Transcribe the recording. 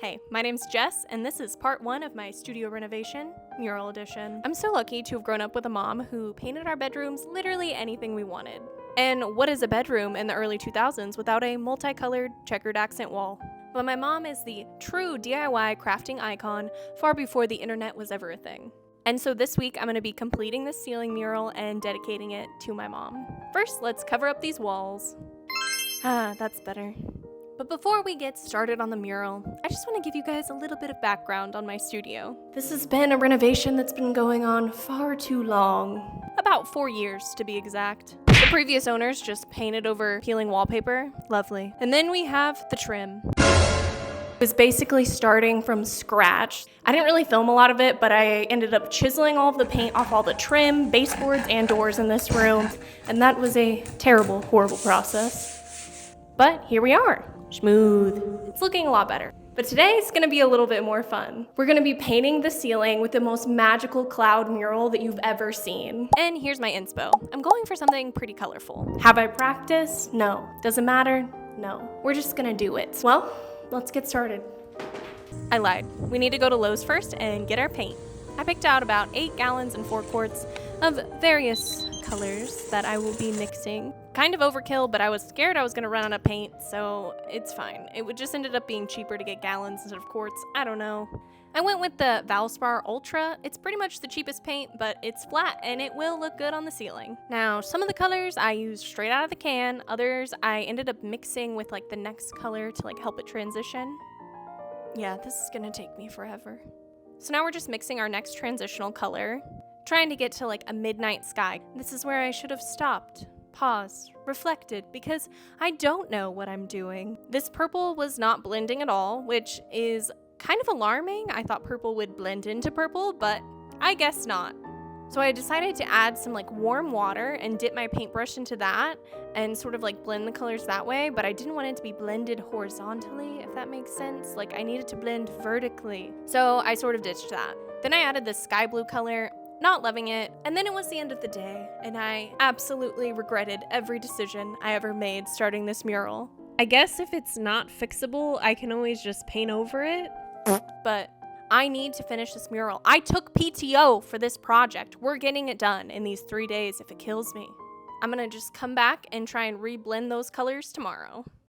Hey, my name's Jess, and this is part 1 of my studio renovation, Mural Edition. I'm so lucky to have grown up with a mom who painted our bedrooms literally anything we wanted. And what is a bedroom in the early 2000s without a multicolored, checkered accent wall? But my mom is the true DIY crafting icon far before the internet was ever a thing. And so this week, I'm going to be completing this ceiling mural and dedicating it to my mom. First, let's cover up these walls. That's better. But before we get started on the mural, I just want to give you guys a little bit of background on my studio. This has been a renovation that's been going on far too long. About 4 years, to be exact. The previous owners just painted over peeling wallpaper. Lovely. And then we have the trim. It was basically starting from scratch. I didn't really film a lot of it, but I ended up chiseling all of the paint off all the trim, baseboards, and doors in this room. And that was a terrible, horrible process. But here we are. Smooth. It's looking a lot better. But today it's gonna be a little bit more fun. We're gonna be painting the ceiling with the most magical cloud mural that you've ever seen. And here's my inspo. I'm going for something pretty colorful. Have I practiced? No. Does it matter? No. We're just gonna do it. Well, let's get started. I lied. We need to go to Lowe's first and get our paint. I picked out about 8 gallons and 4 quarts of various colors that I will be mixing. Kind of overkill, but I was scared I was going to run out of paint, so it's fine. It would just ended up being cheaper to get gallons instead of quarts. I don't know. I went with the Valspar Ultra. It's pretty much the cheapest paint, but it's flat and it will look good on the ceiling. Now, some of the colors I used straight out of the can. Others I ended up mixing with like the next color to like help it transition. Yeah, this is going to take me forever. So now we're just mixing our next transitional color, trying to get to like a midnight sky. This is where I should have stopped, paused, reflected, because I don't know what I'm doing. This purple was not blending at all, which is kind of alarming. I thought purple would blend into purple, but I guess not. So I decided to add some like warm water and dip my paintbrush into that and sort of like blend the colors that way, but I didn't want it to be blended horizontally, if that makes sense. Like I needed to blend vertically. So I sort of ditched that. Then I added this sky blue color, not loving it, and then it was the end of the day, and I absolutely regretted every decision I ever made starting this mural. I guess if it's not fixable, I can always just paint over it, but I need to finish this mural. I took PTO for this project. We're getting it done in these 3 days if it kills me. I'm gonna just come back and try and reblend those colors tomorrow.